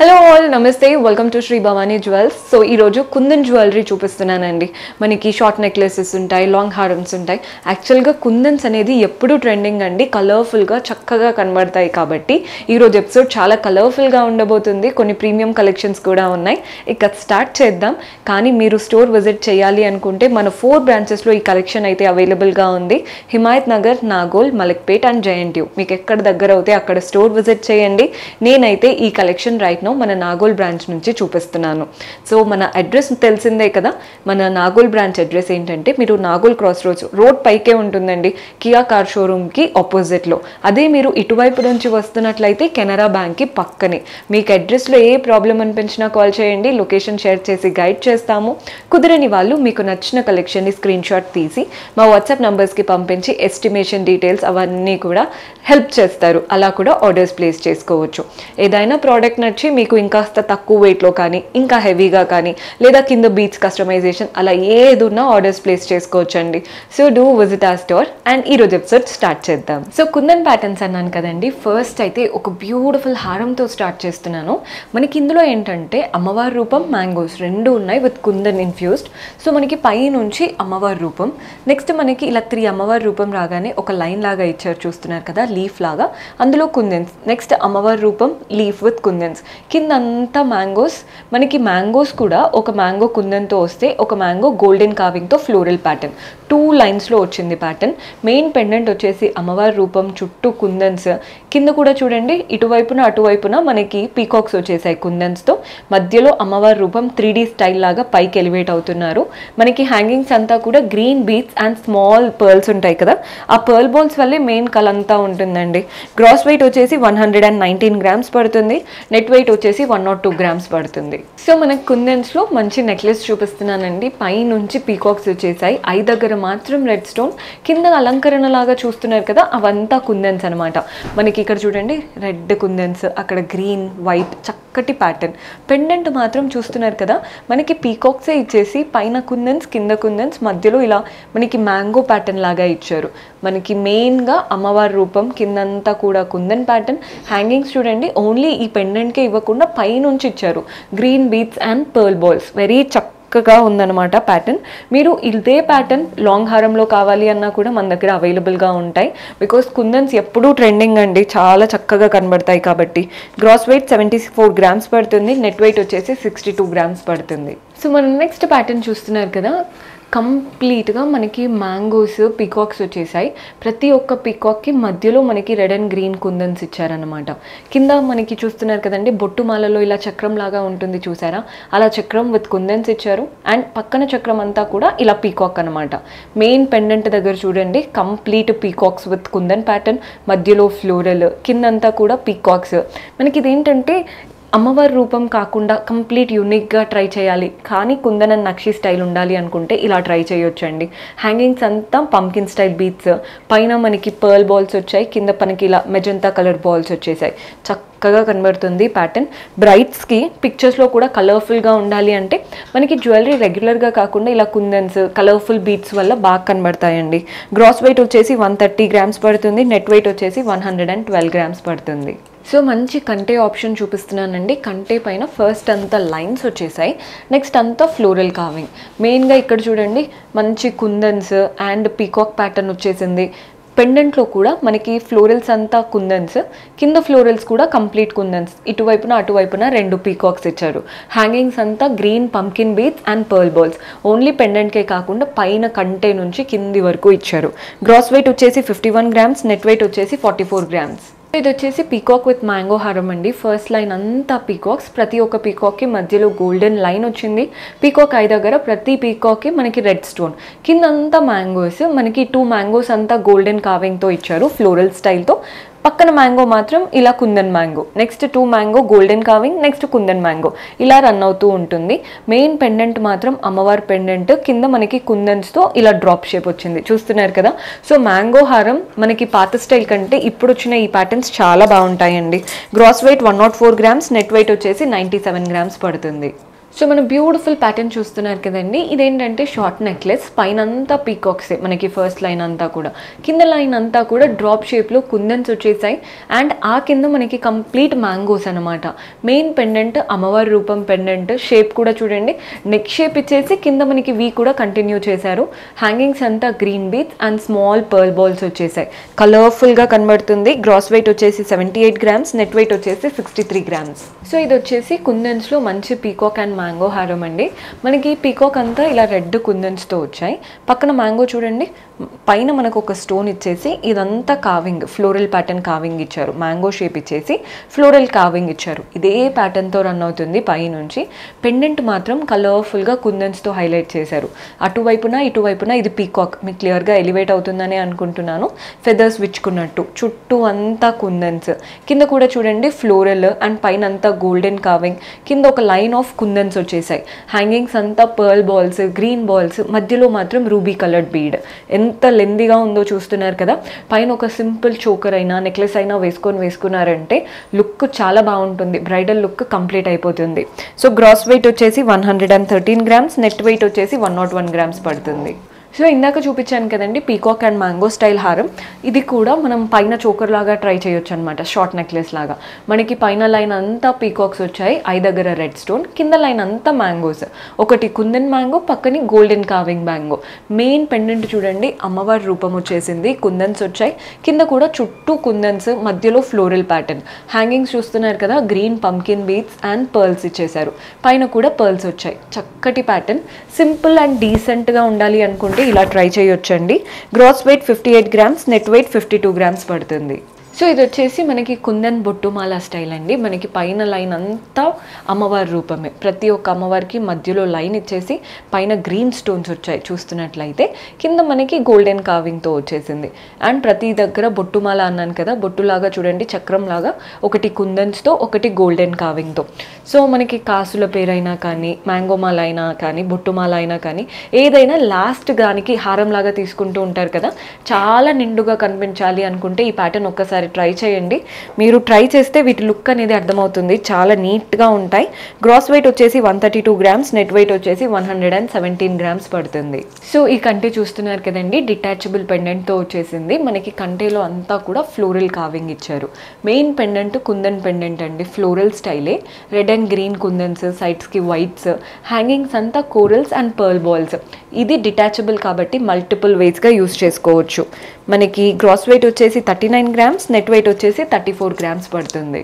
Hello all నమస్తే welcome to Shri Bhavani jewels. So ఈరోజు kundan jewellery చూపిస్తున్నానండి. మనకి షార్ట్ నెక్లెసెస్ ఉంటాయి, లాంగ్ హారమ్స్ ఉంటాయి. యాక్చువల్గా కుందన్స్ అనేది ఎప్పుడు ట్రెండింగ్ అండి, కలర్ఫుల్గా చక్కగా కనబడతాయి. కాబట్టి ఈరోజు ఎపిసోడ్ చాలా కలర్ఫుల్గా ఉండబోతుంది. కొన్ని ప్రీమియం కలెక్షన్స్ కూడా ఉన్నాయి. ఇక స్టార్ట్ చేద్దాం. కానీ మీరు స్టోర్ విజిట్ చేయాలి అనుకుంటే మన 4 బ్రాంచెస్లో ఈ కలెక్షన్ అయితే అవైలబుల్గా ఉంది. హిమాయత్ నగర్, నాగోల్, మలక్పేట్ అండ్ జయంట్యూ. మీకు ఎక్కడ దగ్గర అవుతే అక్కడ స్టోర్ విజిట్ చేయండి. నేనైతే ఈ కలెక్షన్ రైట్ మన నాగోల్ బ్రాంచ్ నుంచి చూపిస్తున్నాను. సో మన అడ్రస్ తెలిసిందే కదా. మన నాగోల్ బ్రాంచ్ అడ్రస్ ఏంటంటే, మీరు నాగోల్ క్రాస్ రోడ్ పైకే ఉంటుందండి, కియా కార్ షోరూమ్కి ఆపోజిట్లో. అదే మీరు ఇటువైపు నుంచి వస్తున్నట్లయితే కెనరా బ్యాంక్కి పక్కనే. మీకు అడ్రస్లో ఏ ప్రాబ్లం అనిపించినా కాల్ చేయండి, లొకేషన్ షేర్ చేసి గైడ్ చేస్తాము. కుదరని వాళ్ళు మీకు నచ్చిన కలెక్షన్ని స్క్రీన్ షాట్ తీసి మా వాట్సాప్ నంబర్స్కి పంపించి ఎస్టిమేషన్ డీటెయిల్స్ అవన్నీ కూడా హెల్ప్ చేస్తారు. అలా కూడా ఆర్డర్స్ ప్లేస్ చేసుకోవచ్చు. ఏదైనా ప్రోడక్ట్ నచ్చి మీకు ఇంకాస్త తక్కువ వెయిట్లో కానీ, ఇంకా హెవీగా కానీ, లేదా కింద బీట్స్ కస్టమైజేషన్ అలా ఏదున్నా ఆర్డర్స్ ప్లేస్ చేసుకోవచ్చు అండి. సో డూ విజిట్ ఆ స్టోర్. అండ్ ఈరోజు ఎపిసోడ్ స్టార్ట్ చేద్దాం. సో కుందన్ ప్యాటర్న్స్ అన్నాను కదండి. ఫస్ట్ అయితే ఒక బ్యూటిఫుల్ హారంతో స్టార్ట్ చేస్తున్నాను. మనకి ఇందులో ఏంటంటే అమ్మవారి రూపం, మ్యాంగోస్ రెండు ఉన్నాయి విత్ కుందన్ ఇన్ఫ్యూజ్డ్. సో మనకి పై నుంచి అమ్మవారి రూపం, నెక్స్ట్ మనకి ఇలా 3 అమ్మవారి రూపం రాగానే ఒక లైన్ లాగా ఇచ్చారు, చూస్తున్నారు కదా, లీఫ్ లాగా. అందులో కుందన్స్, నెక్స్ట్ అమ్మవారి రూపం, లీఫ్ విత్ కుందన్స్, కింద అంతా మ్యాంగోస్. మనకి మ్యాంగోస్ కూడా ఒక మ్యాంగో కుందన్తో వస్తే, ఒక మ్యాంగో గోల్డెన్ కార్వింగ్తో ఫ్లోరల్ ప్యాటర్న్ 2 లైన్స్లో వచ్చింది ప్యాటర్న్. మెయిన్ పెండెంట్ వచ్చేసి అమ్మవారి రూపం, చుట్టూ కుందన్స్. కింద కూడా చూడండి, ఇటువైపున అటువైపున మనకి పీకాక్స్ వచ్చేసాయి కుందన్స్తో. మధ్యలో అమ్మవారి రూపం 3D స్టైల్ లాగా పైకి ఎలివేట్ అవుతున్నారు. మనకి హ్యాంగింగ్స్ అంతా కూడా green beats and small pearls ఉంటాయి కదా, ఆ పర్ల్ బాల్స్ వల్లే మెయిన్ కల్ అంతా ఉంటుందండి. గ్రాస్ వెయిట్ వచ్చేసి 119 గ్రామ్స్ పడుతుంది. నెట్ వెయిట్ వచ్చేసి 102 గ్రామ్స్ పడుతుంది. సో మనకు కుందన్స్లో మంచి నెక్లెస్ చూపిస్తున్నానండి. పై నుంచి పీకాక్స్ వచ్చేసాయి, ఐ దగ్గర మాత్రం రెడ్ స్టోన్, కింద అలంకరణ లాగా చూస్తున్నారు కదా, అవంతా కుందన్స్ అనమాట. మనకి ఇక్కడ చూడండి రెడ్ కుందన్స్, అక్కడ గ్రీన్, వైట్, చక్కటి ప్యాటర్న్. పెండెంట్ మాత్రం చూస్తున్నారు కదా, మనకి పీకాక్సే ఇచ్చేసి పైన కుందన్స్, కింద కుందన్స్, మధ్యలో ఇలా మనకి మ్యాంగో ప్యాటర్న్ లాగా ఇచ్చారు. మనకి మెయిన్గా అమ్మవారి రూపం, కిందంతా కూడా కుందన్ ప్యాటర్న్. హ్యాంగింగ్స్ చూడండి, ఓన్లీ ఈ పెండెంట్కే ఇవ్వకుండా పై నుంచి ఇచ్చారు green beats and pearl balls. Very చక్కగా ఉందన్నమాట ప్యాటర్న్. మీరు ఇదే ప్యాటర్న్ లాంగ్ హారంలో కావాలి అన్నా కూడా మన దగ్గర అవైలబుల్గా ఉంటాయి. బికాస్ కుందన్స్ ఎప్పుడూ ట్రెండింగ్ అండి, చాలా చక్కగా కనబడతాయి కాబట్టి. గ్రాస్ వెయిట్ 74 గ్రామ్స్ పడుతుంది. నెట్ వెయిట్ వచ్చేసి 62 గ్రామ్స్ పడుతుంది. సో మనం నెక్స్ట్ ప్యాటర్న్ చూస్తున్నారు కదా, కంప్లీట్గా మనకి మ్యాంగోస్, పీకాక్స్ వచ్చేసాయి. ప్రతి ఒక్క పీకాక్కి మధ్యలో మనకి రెడ్ అండ్ గ్రీన్ కుందన్స్ ఇచ్చారనమాట. కింద మనకి చూస్తున్నారు కదండి, బొట్టు మాలలో ఇలా చక్రం లాగా ఉంటుంది చూసారా, అలా చక్రం విత్ కుందన్స్ ఇచ్చారు. అండ్ పక్కన చక్రం అంతా కూడా ఇలా పీకాక్ అనమాట. మెయిన్ పెండెంట్ దగ్గర చూడండి, complete peacocks with kundan pattern, మధ్యలో ఫ్లోరల్, కిందంతా కూడా పీకాక్స్. మనకి ఇదేంటంటే అమ్మవారి రూపం కాకుండా కంప్లీట్ యూనిక్గా ట్రై చేయాలి, కానీ కుందన్ అండ్ నక్షి స్టైల్ ఉండాలి అనుకుంటే ఇలా ట్రై చేయొచ్చు అండి. హ్యాంగింగ్స్ అంతా పంకిన్ స్టైల్ బీట్స్, పైన మనకి పర్ల్ బాల్స్ వచ్చాయి, కింద మనకి ఇలా మెజంతా కలర్ బాల్స్ వచ్చేసాయి. చక్కగా కనబడుతుంది ప్యాటర్న్. బ్రైట్స్కి పిక్చర్స్లో కూడా కలర్ఫుల్గా ఉండాలి అంటే మనకి జ్యువెలరీ రెగ్యులర్గా కాకుండా ఇలా కుందన్స్, కలర్ఫుల్ బీట్స్ వల్ల బాగా కనబడతాయండి. గ్రాస్ వెయిట్ వచ్చేసి 130 గ్రామ్స్ పడుతుంది. నెట్ వెయిట్ వచ్చేసి 112 గ్రామ్స్ పడుతుంది. సో మంచి కంటే ఆప్షన్ చూపిస్తున్నానండి. కంటే పైన ఫస్ట్ అంతా లైన్స్ వచ్చేసాయి, నెక్స్ట్ అంతా ఫ్లోరల్ కార్వింగ్. మెయిన్గా ఇక్కడ చూడండి, మంచి కుందన్స్ అండ్ పీకాక్ ప్యాటర్న్ వచ్చేసింది. పెండెంట్లో కూడా మనకి ఫ్లోరల్స్ అంతా కుందన్స్, కింద ఫ్లోరల్స్ కూడా కంప్లీట్ కుందన్స్, ఇటువైపున అటువైపున 2 పీకాక్స్ ఇచ్చారు. హ్యాంగింగ్స్ అంతా green pumpkin beads and pearl balls. Only పెండెంట్కే కాకుండా పైన కంటే నుంచి కింది వరకు ఇచ్చారు. గ్రాస్ వెయిట్ వచ్చేసి 51 గ్రామ్స్. నెట్ వెయిట్ వచ్చేసి 44 గ్రామ్స్. ఇది వచ్చేసి పీకాక్ విత్ మ్యాంగో హారం అండి. ఫస్ట్ లైన్ అంతా పీకాక్స్, ప్రతి ఒక్క పీకాక్కి మధ్యలో గోల్డెన్ లైన్ వచ్చింది. పీకాక్ ఐ దగ్గర ప్రతి పీకాక్కి మనకి రెడ్ స్టోన్, కింద అంతా మ్యాంగోస్, మనకి 2 మ్యాంగోస్ అంతా గోల్డెన్ కార్వింగ్తో ఇచ్చారు ఫ్లోరల్ స్టైల్తో. పక్కన మ్యాంగో మాత్రం ఇలా kundan mango, next 2 mango golden carving, next kundan mango, ఇలా రన్ అవుతూ ఉంటుంది. మెయిన్ పెండెంట్ మాత్రం అమ్మవారి పెండెంట్, కింద మనకి కుందన్స్తో ఇలా డ్రాప్ షేప్ వచ్చింది, చూస్తున్నారు కదా. సో మ్యాంగో హారం మనకి పాత స్టైల్ కంటే ఇప్పుడు వచ్చిన ఈ ప్యాటర్న్స్ చాలా బాగుంటాయండి. Gross weight 104 grams. Net weight వచ్చేసి 97 గ్రామ్స్ పడుతుంది. సో మన బ్యూటిఫుల్ ప్యాటర్న్ చూస్తున్నారు కదండి, ఇదేంటంటే షార్ట్ నెక్లెస్, పైన అంతా పీకాక్సే మనకి ఫస్ట్ లైన్ అంతా కూడా, కింద లైన్ అంతా కూడా డ్రాప్ షేప్లో కుందన్స్ వచ్చేసాయి. అండ్ ఆ కింద మనకి కంప్లీట్ మ్యాంగోస్ అనమాట. మెయిన్ పెండెంట్ అమ్మవారి రూపం పెండెంట్, షేప్ కూడా చూడండి నెక్ షేప్ ఇచ్చేసి కింద మనకి వీ కూడా కంటిన్యూ చేశారు. హ్యాంగింగ్స్ అంతా green beats and small pearl balls వచ్చేసాయి. కలర్ఫుల్గా కనబడుతుంది. గ్రాస్ వెయిట్ వచ్చేసి 78 గ్రామ్స్, నెట్ వెయిట్ వచ్చేసి 63 గ్రామ్స్. సో ఇది వచ్చేసి కుందన్స్లో మంచి పీకాక్ అండ్ మ్యాంగో హారం అండి. మనకి పీకాక్ అంతా ఇలా రెడ్ కుందన్స్తో వచ్చాయి. పక్కన మ్యాంగో చూడండి, పైన మనకు ఒక స్టోన్ ఇచ్చేసి ఇదంతా కావింగ్, ఫ్లోరల్ ప్యాటర్న్ కావింగ్ ఇచ్చారు. మ్యాంగో షేప్ ఇచ్చేసి ఫ్లోరల్ కావింగ్ ఇచ్చారు. ఇదే ప్యాటర్న్తో రన్ అవుతుంది పైనుంచి. పెండెంట్ మాత్రం కలర్ఫుల్గా కుందన్స్తో హైలైట్ చేశారు. అటువైపున ఇటువైపున ఇది పీకాక్ మీకు క్లియర్గా ఎలివేట్ అవుతుందని అనుకుంటున్నాను. ఫెదర్స్ విచ్చుకున్నట్టు చుట్టూ అంతా కుందన్స్, కింద కూడా చూడండి ఫ్లోరల్ అండ్ పైన అంతా గోల్డెన్ కావింగ్, కింద ఒక లైన్ ఆఫ్ కుందన్స్ వచ్చేసాయి. హ్యాంగింగ్స్ అంతా పర్ల్ బాల్స్, గ్రీన్ బాల్స్, మధ్యలో మాత్రం రూబీ కలర్డ్ బీడ్. ఎంత లెందీగా ఉందో చూస్తున్నారు కదా. పైన ఒక సింపుల్ చోకర్ అయినా నెక్లెస్ అయినా వేసుకున్నారంటే లుక్ చాలా బాగుంటుంది. బ్రైడల్ లుక్ కంప్లీట్ అయిపోతుంది. సో గ్రాస్ వెయిట్ వచ్చేసి 113 గ్రామ్స్, నెట్ వెయిట్ వచ్చేసి 101 గ్రామ్స్ పడుతుంది. సో ఇందాక చూపించాను కదండి పీకాక్ అండ్ మ్యాంగో స్టైల్ హారం, ఇది కూడా మనం పైన చోకర్ లాగా ట్రై చేయొచ్చు అనమాట. షార్ట్ నెక్లెస్ లాగా మనకి పైన లైన్ అంతా పీకాక్స్ వచ్చాయి, ఐ దగ్గర రెడ్ స్టోన్, కింద లైన్ అంతా మ్యాంగోస్, ఒకటి కుందన్ మ్యాంగో, పక్కని golden carving mango. Main pendant చూడండి అమ్మవారి రూపం వచ్చేసింది, కుందన్స్ వచ్చాయి, కింద కూడా చుట్టూ కుందన్స్, మధ్యలో ఫ్లోరల్ ప్యాటర్న్. హ్యాంగింగ్స్ చూస్తున్నారు కదా, green pumpkin beads and pearls ఇచ్చేసారు. పైన కూడా పర్ల్స్ వచ్చాయి. చక్కటి ప్యాటర్న్, సింపుల్ అండ్ డీసెంట్గా ఉండాలి అనుకుంటే ఇలా ట్రై చేయొచ్చండి. Gross weight 58 grams, net weight 52 grams పడుతుంది. సో ఇది వచ్చేసి మనకి కుందన్ బొట్టుమాల స్టైల్ అండి. మనకి పైన లైన్ అంతా అమ్మవారి రూపమే, ప్రతి ఒక్క అమ్మవారికి మధ్యలో లైన్ ఇచ్చేసి పైన గ్రీన్ స్టోన్స్ వచ్చాయి చూస్తున్నట్లయితే, కింద మనకి గోల్డెన్ కావింగ్తో వచ్చేసింది. అండ్ ప్రతి దగ్గర బొట్టుమాల అన్నాను కదా, బొట్టులాగా చూడండి చక్రం లాగా, ఒకటి కుందన్స్తో ఒకటి గోల్డెన్ కావింగ్తో. సో మనకి కాసుల పేరైనా కానీ, మ్యాంగో మాల అయినా కానీ, బొట్టుమాల అయినా కానీ, ఏదైనా లాస్ట్ దానికి హారం లాగా తీసుకుంటూ ఉంటారు కదా, చాలా నిండుగా కనిపించాలి అనుకుంటే ఈ ప్యాటర్న్ ఒక్కసారి ట్రై చేయండి. మీరు ట్రై చేస్తే వీటి లుక్ అనేది అర్థమవుతుంది, చాలా నీట్గా ఉంటాయి. గ్రాస్ వెయిట్ వచ్చేసి 132 గ్రామ్స్, నెట్ వెయిట్ వచ్చేసి 117 గ్రామ్స్ పడుతుంది. సో ఈ కంటే చూస్తున్నారు కదండి, డిటాచబుల్ పెండెంట్తో వచ్చేసింది. మనకి కంటేలో అంతా కూడా ఫ్లోరల్ కావింగ్ ఇచ్చారు. మెయిన్ పెండెంట్ కుందన్ పెండెంట్ అండి, ఫ్లోరల్ స్టైలే, రెడ్ అండ్ గ్రీన్ కుందన్స్, సైడ్స్కి వైట్స్, హ్యాంగింగ్స్ అంతా కోరల్స్ అండ్ పర్ల్ బాల్స్. ఇది డిటాచబుల్ కాబట్టి మల్టిపుల్ వేస్గా యూస్ చేసుకోవచ్చు. మనకి గ్రాస్ వెయిట్ వచ్చేసి 39 గ్రామ్స్, నెట్ వెయిట్ వచ్చేసి 34 గ్రామ్స్ పడుతుంది.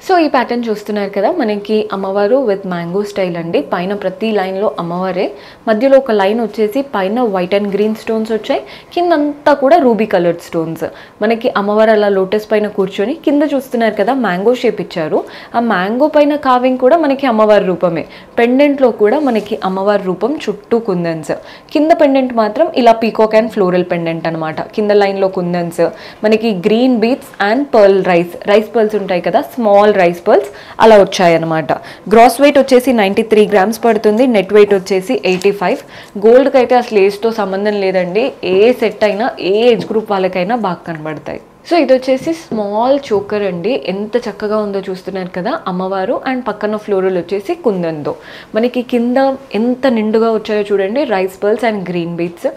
సో ఈ ప్యాటర్న్ చూస్తున్నారు కదా, మనకి అమ్మవారు విత్ మ్యాంగో స్టైల్ అండి. పైన ప్రతి లైన్లో అమ్మవారే, మధ్యలో ఒక లైన్ వచ్చేసి పైన వైట్ అండ్ గ్రీన్ స్టోన్స్ వచ్చాయి, కిందంతా కూడా రూబీ కలర్డ్ స్టోన్స్. మనకి అమ్మవారు అలా లోటస్ పైన కూర్చొని, కింద చూస్తున్నారు కదా మ్యాంగో షేప్ ఇచ్చారు. ఆ మ్యాంగో పైన కావింగ్ కూడా మనకి అమ్మవారి రూపమే. పెండెంట్లో కూడా మనకి అమ్మవారి రూపం, చుట్టూ కుందన్స్. కింద పెండెంట్ మాత్రం ఇలా పీకాక్ అండ్ ఫ్లోరల్ పెండెంట్ అనమాట. కింద లైన్లో కుందన్స్, మనకి green beats and pearl rice pearls ఉంటాయి కదా, స్మాల్ రైస్ పర్ల్స్ అలా వచ్చాయన్నమాట. గ్రాస్ వెయిట్ వచ్చేసి 93 గ్రామ్స్ పడుతుంది, నెట్ వెయిట్ వచ్చేసి 85. గోల్డ్కి అయితే అసలు ఏజ్తో సంబంధం లేదండి, ఏ సెట్ అయినా ఏ ఏజ్ గ్రూప్ వాళ్ళకైనా బాగా కనబడతాయి. సో ఇది వచ్చేసి స్మాల్ చోకర్ అండి, ఎంత చక్కగా ఉందో చూస్తున్నారు కదా అమ్మవారు. అండ్ పక్కన ఫ్లోరల్ వచ్చేసి కుందన్తో. మనకి కింద ఎంత నిండుగా వచ్చాయో చూడండి, rice pearls and green beads.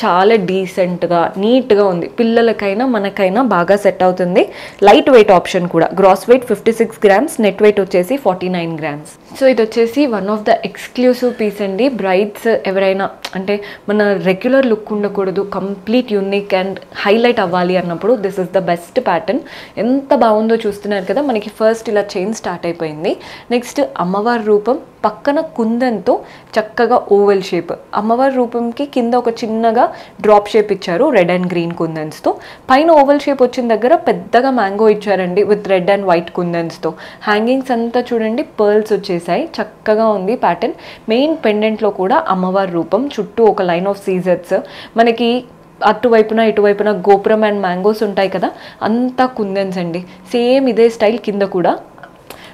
చాలా డీసెంట్గా నీట్గా ఉంది, పిల్లలకైనా మనకైనా బాగా సెట్ అవుతుంది. లైట్ వెయిట్ ఆప్షన్ కూడా. Gross weight 56 grams, net weight వచ్చేసి 49 గ్రామ్స్. సో ఇది వచ్చేసి one of the exclusive piece అండి. బ్రైడ్స్ ఎవరైనా అంటే మన రెగ్యులర్ లుక్ ఉండకూడదు, కంప్లీట్ యూనిక్ అండ్ హైలైట్ అవ్వాలి అన్నప్పుడు this is the best pattern. ఎంత బాగుందో చూస్తున్నారు కదా. మనకి ఫస్ట్ ఇలా చైన్ స్టార్ట్ అయిపోయింది, నెక్స్ట్ అమ్మవారి రూపం, పక్కన కుందన్తో చక్కగా ఓవెల్ షేప్. అమ్మవారి రూపంకి కింద ఒక చిన్నగా డ్రాప్ షేప్ ఇచ్చారు, రెడ్ అండ్ గ్రీన్ కుందన్స్తో. పైన ఓవెల్ షేప్ వచ్చిన దగ్గర పెద్దగా మ్యాంగో ఇచ్చారండి విత్ రెడ్ అండ్ వైట్ కుందన్స్తో. హ్యాంగింగ్స్ అంతా చూడండి పర్ల్స్ వచ్చేసాయి, చక్కగా ఉంది ప్యాటర్న్. మెయిన్ పెండెంట్లో కూడా అమ్మవారి రూపం, చుట్టూ ఒక లైన్ ఆఫ్ సీజర్స్. మనకి అటువైపున ఇటువైపున గోపురం అండ్ మ్యాంగోస్ ఉంటాయి కదా, అంతా కుందన్స్ అండి. సేమ్ ఇదే స్టైల్ కింద కూడా.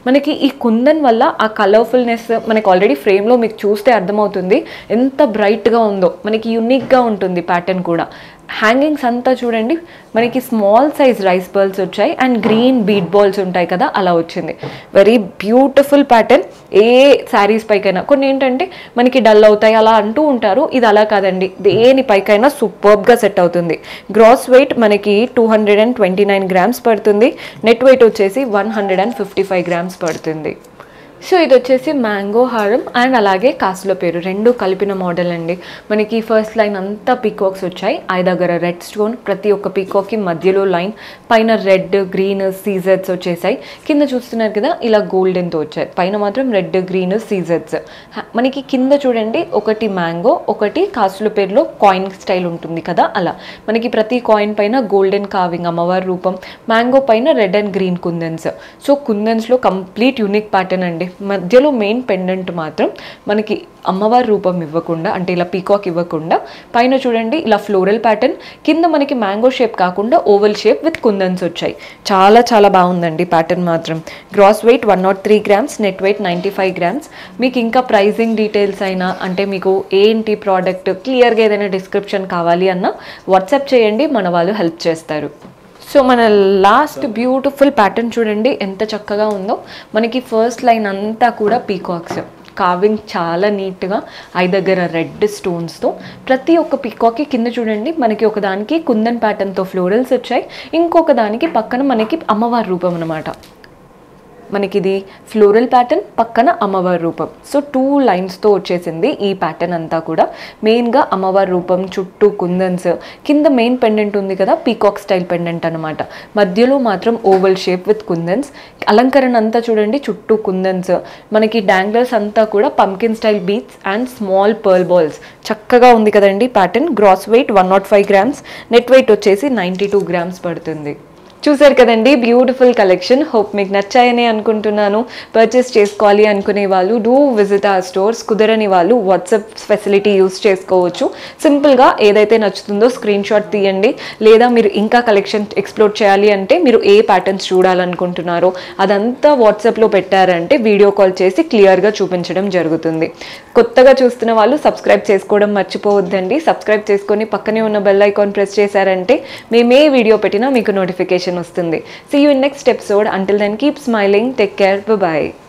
మనకి ఈ కుందన్ వల్ల ఆ కలర్ఫుల్నెస్ మనకి ఆల్రెడీ ఫ్రేమ్లో మీకు చూస్తే అర్థమవుతుంది ఎంత బ్రైట్గా ఉందో. మనకి యూనిక్గా ఉంటుంది ప్యాటర్న్ కూడా. హ్యాంగింగ్స్ అంతా చూడండి మనకి స్మాల్ సైజ్ రైస్ బాల్స్ వచ్చాయి అండ్ గ్రీన్ బీట్ బాల్స్ ఉంటాయి కదా, అలా వచ్చింది. Very beautiful pattern. ఏ శారీస్ పైకైనా, కొన్ని ఏంటంటే మనకి డల్ అవుతాయి అలా అంటూ ఉంటారు, ఇది అలా కాదండి, దేని పైకైనా సూపర్బ్గా సెట్ అవుతుంది. గ్రాస్ వెయిట్ మనకి 229 గ్రామ్స్ పడుతుంది, నెట్ వెయిట్ వచ్చేసి 155 గ్రామ్స్ పడుతుంది. సో ఇది వచ్చేసి మ్యాంగో హారం అండ్ అలాగే కాసుల పేరు రెండు కలిపిన మోడల్ అండి. మనకి ఫస్ట్ లైన్ అంతా పీకాక్స్ వచ్చాయి, ఐ దగ్గర రెడ్ స్టోన్, ప్రతి ఒక్క పీకాక్కి మధ్యలో లైన్, పైన రెడ్ గ్రీన్ సీజర్స్ వచ్చేసాయి. కింద చూస్తున్నారు కదా ఇలా గోల్డెన్తో వచ్చాయి, పైన మాత్రం రెడ్ గ్రీన్ సీజర్స్. మనకి కింద చూడండి ఒకటి మ్యాంగో, ఒకటి కాసుల పేరులో కాయిన్ స్టైల్ ఉంటుంది కదా, అలా మనకి ప్రతి కాయిన్ పైన గోల్డెన్ కావింగ్ అమ్మవారి రూపం, మ్యాంగో పైన red and green kundans. So కుందన్స్లో కంప్లీట్ యూనిక్ ప్యాటర్న్ అండి. మధ్యలో మెయిన్ పెండెంట్ మాత్రం మనకి అమ్మవారి రూపం ఇవ్వకుండా, అంటే ఇలా పీకాక్ ఇవ్వకుండా, పైన చూడండి ఇలా ఫ్లోరల్ ప్యాటర్న్, కింద మనకి మ్యాంగో షేప్ కాకుండా ఓవల్ షేప్ విత్ కుందన్స్ వచ్చాయి. చాలా చాలా బాగుందండి ప్యాటర్న్ మాత్రం. Gross weight 103 grams, net weight 95 grams. మీకు ఇంకా ప్రైజింగ్ డీటెయిల్స్ అయినా, అంటే మీకు ఏంటి ప్రోడక్ట్ క్లియర్గా ఏదైనా డిస్క్రిప్షన్ కావాలి అన్నా వాట్సాప్ చేయండి, మన వాళ్ళు హెల్ప్ చేస్తారు. సో మన లాస్ట్ బ్యూటిఫుల్ ప్యాటర్న్ చూడండి ఎంత చక్కగా ఉందో. మనకి ఫస్ట్ లైన్ అంతా కూడా పీకాక్స్ కావింగ్ చాలా నీట్గా, ఐ దగ్గర రెడ్ స్టోన్స్తో. ప్రతి ఒక్క పీకాక్కి కింద చూడండి మనకి ఒకదానికి కుందన్ ప్యాటర్న్తో ఫ్లోరల్స్ వచ్చాయి, ఇంకొక దానికి పక్కన మనకి అమ్మవారి రూపం అనమాట. మనకి ఇది ఫ్లోరల్ ప్యాటర్న్, పక్కన అమ్మవారి రూపం. సో 2 లైన్స్తో వచ్చేసింది ఈ ప్యాటర్న్ అంతా కూడా. మెయిన్గా అమ్మవారి రూపం, చుట్టూ కుందన్స్, కింద మెయిన్ పెండెంట్ ఉంది కదా పీకాక్ స్టైల్ పెండెంట్ అనమాట, మధ్యలో మాత్రం ఓవల్ షేప్ విత్ కుందన్స్. అలంకరణ అంతా చూడండి చుట్టూ కుందన్స్, మనకి డాంగ్లర్స్ అంతా కూడా pumpkin style beads and small pearl balls. చక్కగా ఉంది కదండి pattern. Gross weight 105 grams, net weight వచ్చేసి 92 గ్రామ్స్ పడుతుంది. చూసారు కదండి బ్యూటిఫుల్ కలెక్షన్. హోప్ మీకు నచ్చాయని అనుకుంటున్నాను. పర్చేస్ చేసుకోవాలి అనుకునే వాళ్ళు డూ విజిట్ ఆ స్టోర్స్, కుదరని వాళ్ళు వాట్సాప్ ఫెసిలిటీ యూస్ చేసుకోవచ్చు. సింపుల్గా ఏదైతే నచ్చుతుందో స్క్రీన్ షాట్ తీయండి, లేదా మీరు ఇంకా కలెక్షన్ ఎక్స్ప్లోర్ చేయాలి అంటే మీరు ఏ ప్యాటర్న్స్ చూడాలనుకుంటున్నారో అదంతా వాట్సాప్లో పెట్టారంటే వీడియో కాల్ చేసి క్లియర్గా చూపించడం జరుగుతుంది. కొత్తగా చూస్తున్న వాళ్ళు సబ్స్క్రైబ్ చేసుకోవడం మర్చిపోవద్దండి. సబ్స్క్రైబ్ చేసుకొని పక్కనే ఉన్న బెల్ ఐకాన్ ప్రెస్ చేశారంటే మేమే వీడియో పెట్టినా మీకు నోటిఫికేషన్ వస్తుంది. See you in next episode. Until then, keep smiling. Take care. Bye-bye.